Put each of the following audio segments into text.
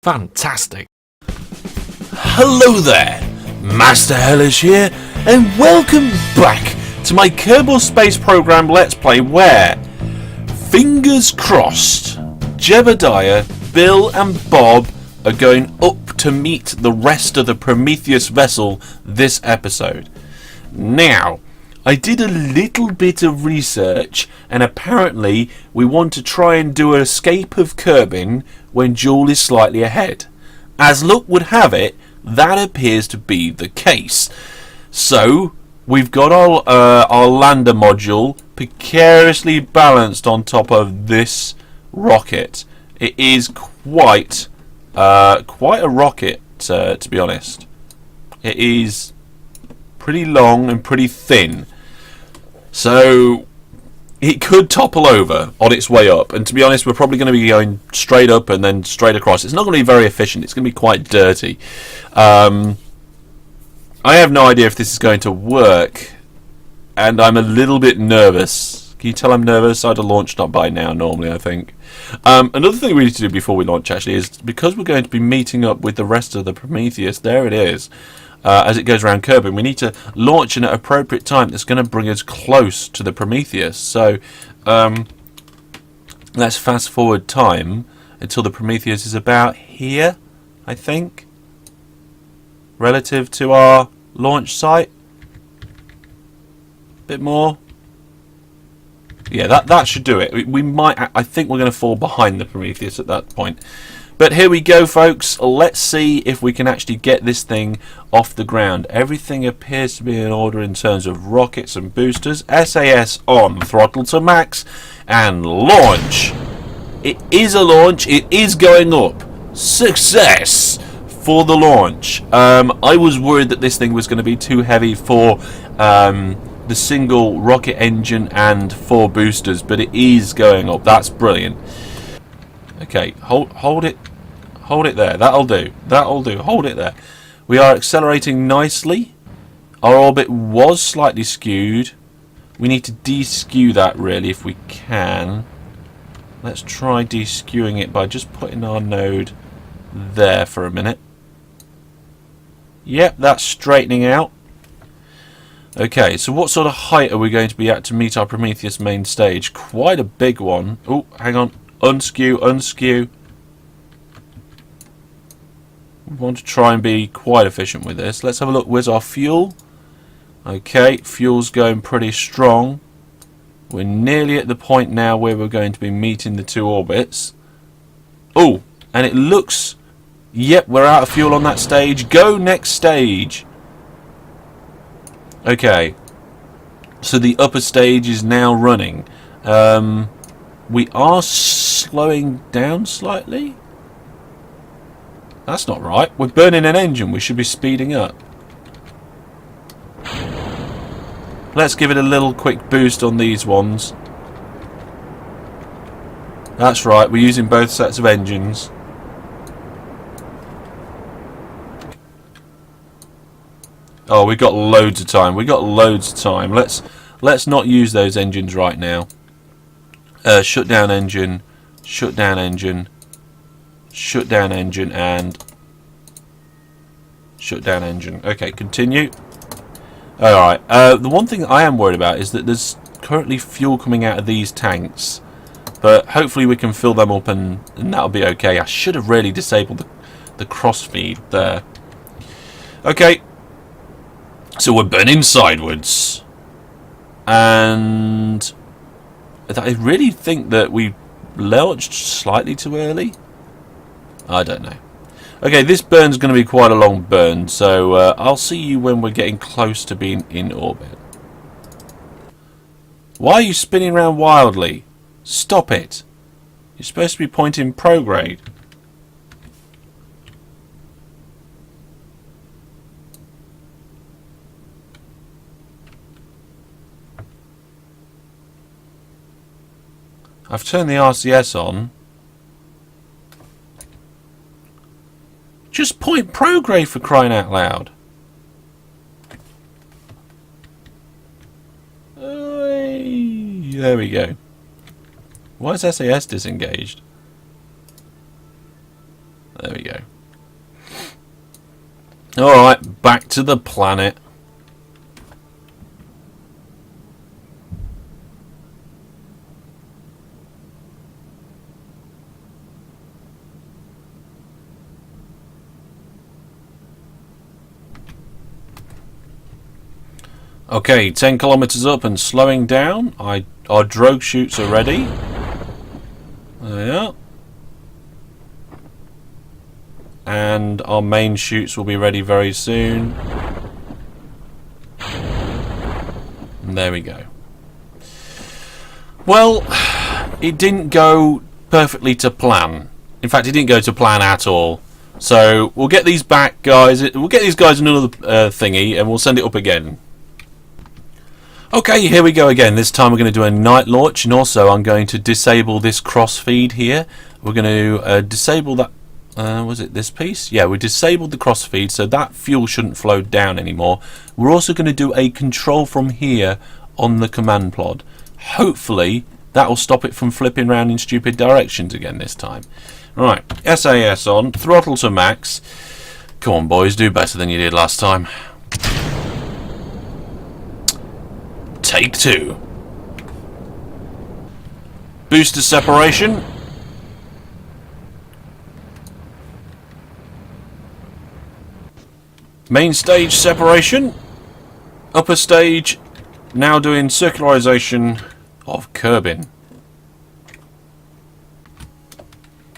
Fantastic. Hello there, Master Hellish here, and welcome back to my Kerbal Space Program Let's Play where, fingers crossed, Jebediah, Bill and Bob are going up to meet the rest of the Prometheus vessel this episode. Now, I did a little bit of research, and apparently we want to try and do an escape of Kerbin when Joel is slightly ahead. As luck would have it, that appears to be the case. So, we've got our lander module precariously balanced on top of this rocket. It is quite a rocket, to be honest. It is pretty long and pretty thin. So it could topple over on its way up, and to be honest, we're probably going to be going straight up and then straight across. It's not going to be very efficient. It's going to be quite dirty. I have no idea if this is going to work, and I'm a little bit nervous. Can you tell I'm nervous? I'd have launched up by now normally, I think. Another thing we need to do before we launch actually is, because we're going to be meeting up with the rest of the Prometheus, there it is, as it goes around Kerbin, we need to launch in an appropriate time that's going to bring us close to the Prometheus. So let's fast forward time until the Prometheus is about here, I think, relative to our launch site. Bit more. Yeah, that should do it. We might. I think we're going to fall behind the Prometheus at that point. But here we go, folks. Let's see if we can actually get this thing off the ground. Everything appears to be in order in terms of rockets and boosters. SAS on, throttle to max, and launch. It is a launch. It is going up. Success for the launch. I was worried that this thing was going to be too heavy for the single rocket engine and 4 boosters, but it is going up. That's brilliant. Okay, hold it there. That'll do. Hold it there. We are accelerating nicely. Our orbit was slightly skewed. We need to de-skew that really if we can. Let's try de-skewing it by just putting our node there for a minute. Yep, that's straightening out. Okay, so what sort of height are we going to be at to meet our Prometheus main stage? Quite a big one. Oh, hang on. Unskew. We want to try and be quite efficient with this. Let's have a look. Where's our fuel? Okay, fuel's going pretty strong. We're nearly at the point now where we're going to be meeting the 2 orbits. Oh, and it looks... Yep, we're out of fuel on that stage. Go next stage. Okay, so the upper stage is now running. We are slowing down slightly. That's not right. We're burning an engine. We should be speeding up. Let's give it a little quick boost on these ones. That's right. We're using both sets of engines. Oh, we've got loads of time. Let's not use those engines right now. Shut down engine, and shut down engine. Okay, continue. Alright, the one thing I am worried about is that there's currently fuel coming out of these tanks, but hopefully we can fill them up and that'll be okay. I should have really disabled the crossfeed there. Okay, so we're burning sidewards, and I really think that we launched slightly too early. I don't know. Okay, this burn's going to be quite a long burn, so I'll see you when we're getting close to being in orbit. Why are you spinning around wildly? Stop it. You're supposed to be pointing prograde. I've turned the RCS on. Just point prograde, for crying out loud. There we go. Why is SAS disengaged? There we go. Alright, back to the planet. Okay, 10 kilometers up and slowing down. Our drogue chutes are ready. Yeah. And our main chutes will be ready very soon. And there we go. Well, it didn't go perfectly to plan. In fact, it didn't go to plan at all. So we'll get these back, guys. We'll get these guys another thingy, and we'll send it up again. Okay, here we go again. This time we're going to do a night launch, and also I'm going to disable this crossfeed here. We're going to disable that. Was it this piece? Yeah, we disabled the crossfeed, so that fuel shouldn't flow down anymore. We're also going to do a control from here on the command pod. Hopefully that will stop it from flipping around in stupid directions again this time. Right, SAS on, throttle to max. Come on, boys, do better than you did last time. Take 2. Booster separation. Main stage separation. Upper stage now doing circularization of Kerbin.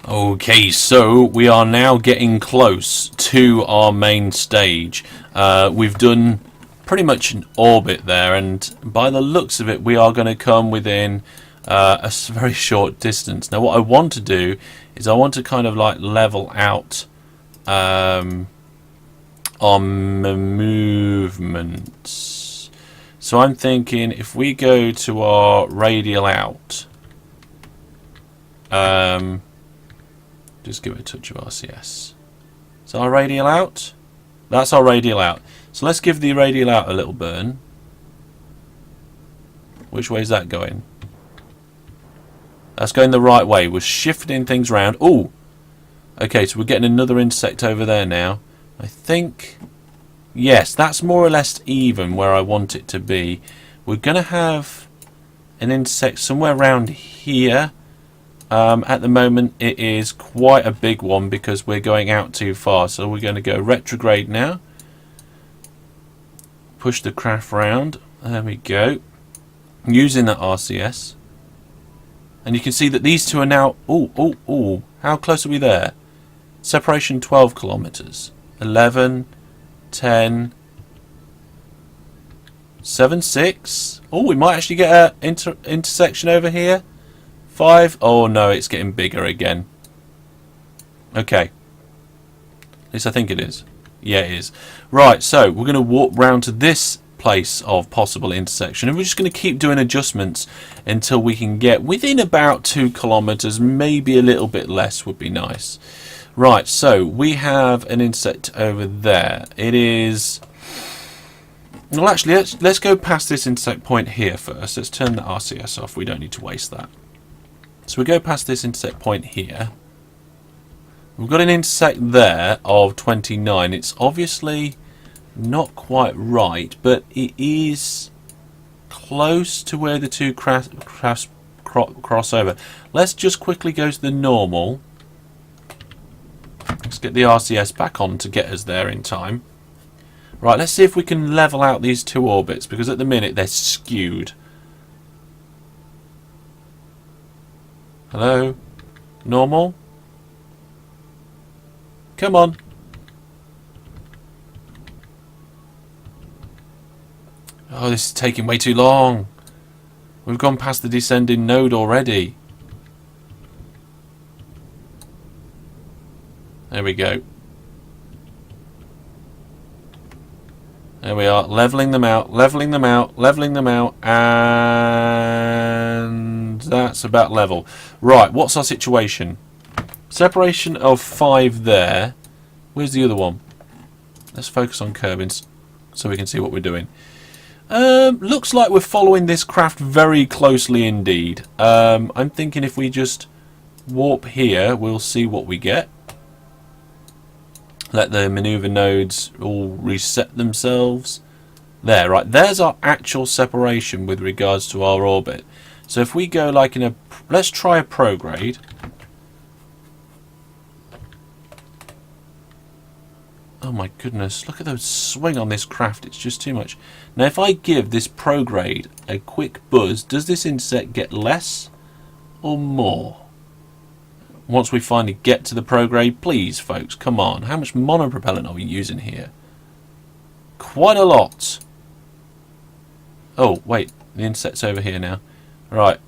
Okay, so we are now getting close to our main stage. We've done pretty much an orbit there, and by the looks of it we are going to come within a very short distance. Now what I want to do is I want to kind of like level out our movements. So I'm thinking if we go to our radial out, just give it a touch of RCS. Is that our radial out? That's our radial out. So let's give the radial out a little burn. Which way is that going? That's going the right way. We're shifting things around. Oh, okay, so we're getting another intersect over there now. I think, yes, that's more or less even where I want it to be. We're going to have an intersect somewhere around here. At the moment it is quite a big one because we're going out too far. So we're going to go retrograde now. Push the craft round. There we go. Using that RCS. And you can see that these two are now... Oh, how close are we there? Separation 12 kilometers. 11, 10, 7, 6. Oh, we might actually get an intersection over here. 5. Oh no, it's getting bigger again. Okay. At least I think it is. Yeah, it is. Right, so we're going to walk round to this place of possible intersection, and we're just going to keep doing adjustments until we can get within about 2 kilometers. Maybe a little bit less would be nice. Right, so we have an intersect over there. It is... Well, actually, let's go past this intersect point here first. Let's turn the RCS off. We don't need to waste that. So we go past this intersect point here. We've got an intersect there of 29. It's obviously not quite right, but it is close to where the two crafts cross over. Let's just quickly go to the normal. Let's get the RCS back on to get us there in time. Right, let's see if we can level out these two orbits, because at the minute they're skewed. Hello? Normal? Come on. Oh, this is taking way too long. We've gone past the descending node already. There we go. There we are, leveling them out, leveling them out, leveling them out, and that's about level. Right, what's our situation? Separation of 5 there. Where's the other one? Let's focus on Kerbin so we can see what we're doing. Looks like we're following this craft very closely indeed. I'm thinking if we just warp here, we'll see what we get. Let the maneuver nodes all reset themselves. There, right, there's our actual separation with regards to our orbit. So if we go like in a, let's try a prograde. Oh my goodness, look at those swing on this craft, it's just too much. Now if I give this prograde a quick buzz, does this insect get less or more? Once we finally get to the prograde, please folks, come on. How much monopropellant are we using here? Quite a lot. Oh, wait, the insect's over here now. Right,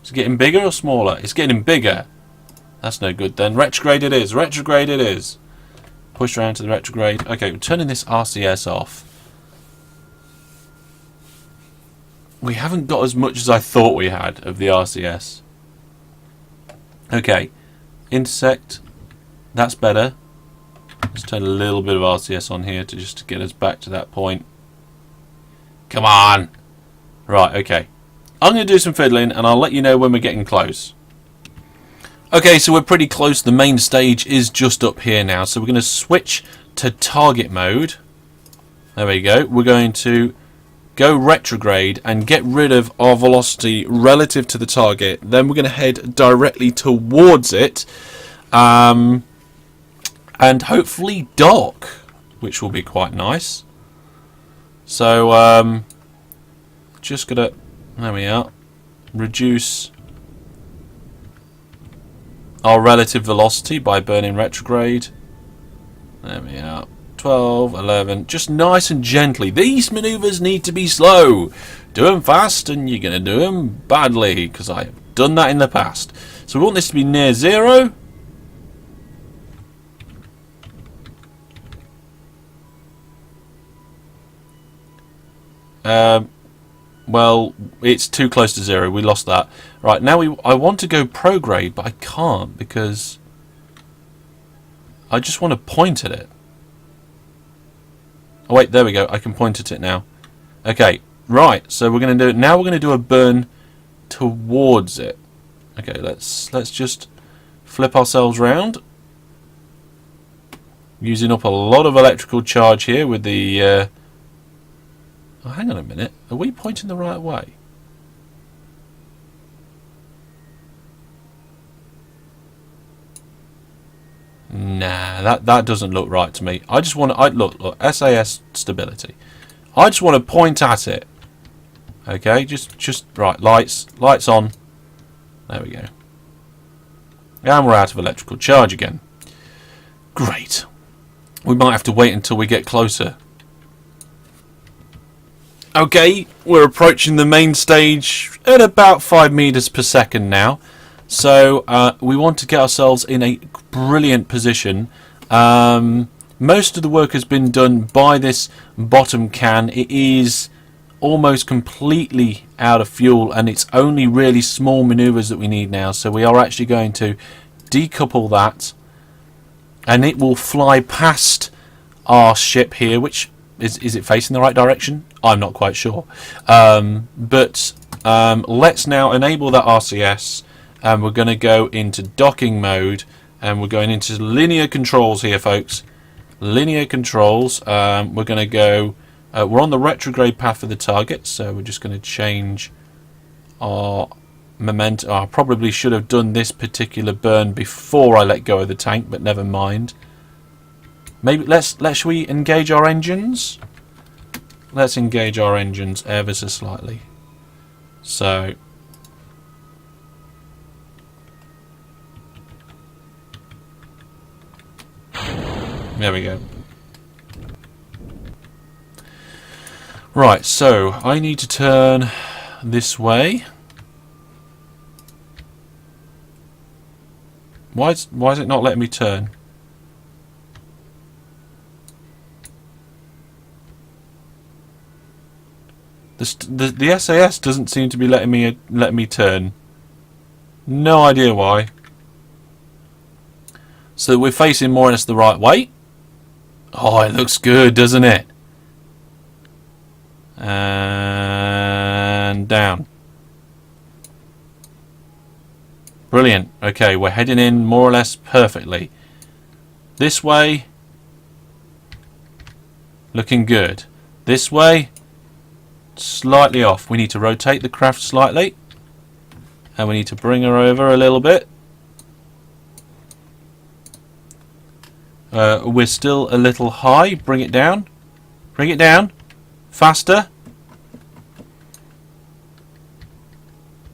is it getting bigger or smaller? It's getting bigger. That's no good then. Retrograde it is. Retrograde it is. Push around to the retrograde. Okay, we're turning this RCS off. We haven't got as much as I thought we had of the RCS. Okay. Intersect. That's better. Let's turn a little bit of RCS on here to get us back to that point. Come on. Right, okay. I'm going to do some fiddling and I'll let you know when we're getting close. Okay, so we're pretty close. The main stage is just up here now. So we're going to switch to target mode. There we go. We're going to go retrograde and get rid of our velocity relative to the target. Then we're going to head directly towards it. And hopefully dock, which will be quite nice. So, just going to... There we are. Reduce our relative velocity by burning retrograde. There we are. 12, 11. Just nice and gently. These maneuvers need to be slow. Do them fast and you're going to do them badly, because I have done that in the past. So we want this to be near 0. Well, it's too close to 0. We lost that. Right, now I want to go prograde, but I can't because I just want to point at it. Oh wait, there we go. I can point at it now. Okay, right. So we're going to do it now. We're going to do a burn towards it. Okay, let's just flip ourselves round. Using up a lot of electrical charge here with the. Oh, hang on a minute. Are we pointing the right way? Nah, that doesn't look right to me. I just want to look SAS stability. I just want to point at it. Okay, just right, lights on. There we go. And we're out of electrical charge again. Great. We might have to wait until we get closer. Okay, we're approaching the main stage at about 5 meters per second now. So we want to get ourselves in a brilliant position. Most of the work has been done by this bottom can. It is almost completely out of fuel and it's only really small maneuvers that we need now. So we are actually going to decouple that and it will fly past our ship here, which is it facing the right direction? I'm not quite sure. But let's now enable that RCS and we're going to go into docking mode and we're going into linear controls here, folks. Linear controls. We're going to go... we're on the retrograde path for the target, so we're just going to change our momentum. I probably should have done this particular burn before I let go of the tank, but never mind. Maybe should we engage our engines? Let's engage our engines ever so slightly. So there we go. Right, so I need to turn this way. Why is it not letting me turn? The SAS doesn't seem to be letting me turn. No idea why. So we're facing more or less the right way. Oh, it looks good, doesn't it? And down. Brilliant. Okay, we're heading in more or less perfectly. This way. Looking good. This way. Slightly off. We need to rotate the craft slightly. And we need to bring her over a little bit. We're still a little high. Bring it down. Bring it down. Faster.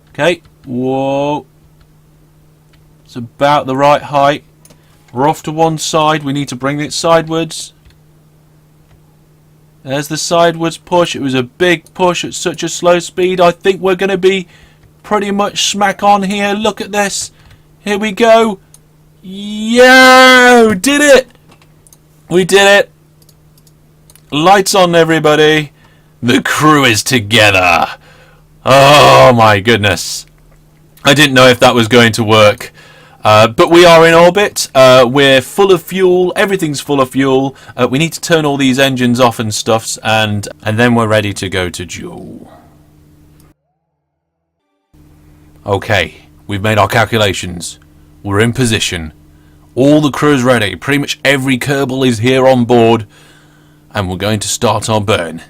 Okay. Whoa. It's about the right height. We're off to one side. We need to bring it sidewards. There's the sidewards push. It was a big push at such a slow speed. I think we're going to be pretty much smack on here. Look at this. Here we go. Yo! Did it! We did it. Lights on, everybody. The crew is together. Oh my goodness. I didn't know if that was going to work. But we are in orbit. We're full of fuel. Everything's full of fuel. We need to turn all these engines off and stuffs, and then we're ready to go to Joule. Okay, we've made our calculations. We're in position. All the crew's ready. Pretty much every Kerbal is here on board, and we're going to start our burn.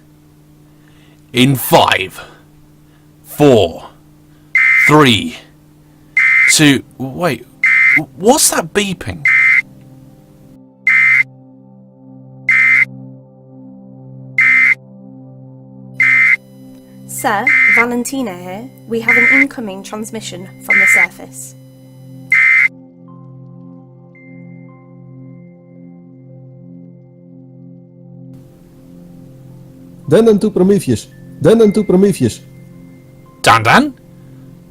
In 5, 4, 3, 2. Wait. What's that beeping? Sir, Valentina here. We have an incoming transmission from the surface. Dan to Prometheus. Dan to Prometheus. Dan?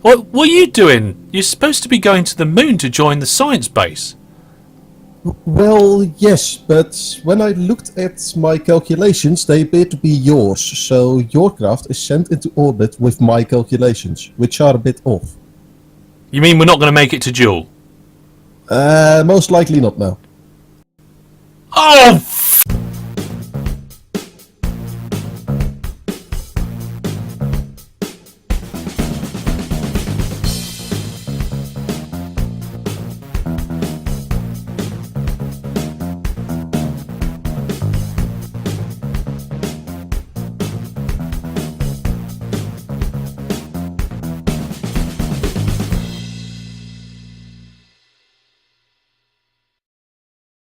What are you doing? You're supposed to be going to the moon to join the science base. Well, yes, but when I looked at my calculations, they appear to be yours. So your craft is sent into orbit with my calculations, which are a bit off. You mean we're not going to make it to Joule? Most likely not now. Oh,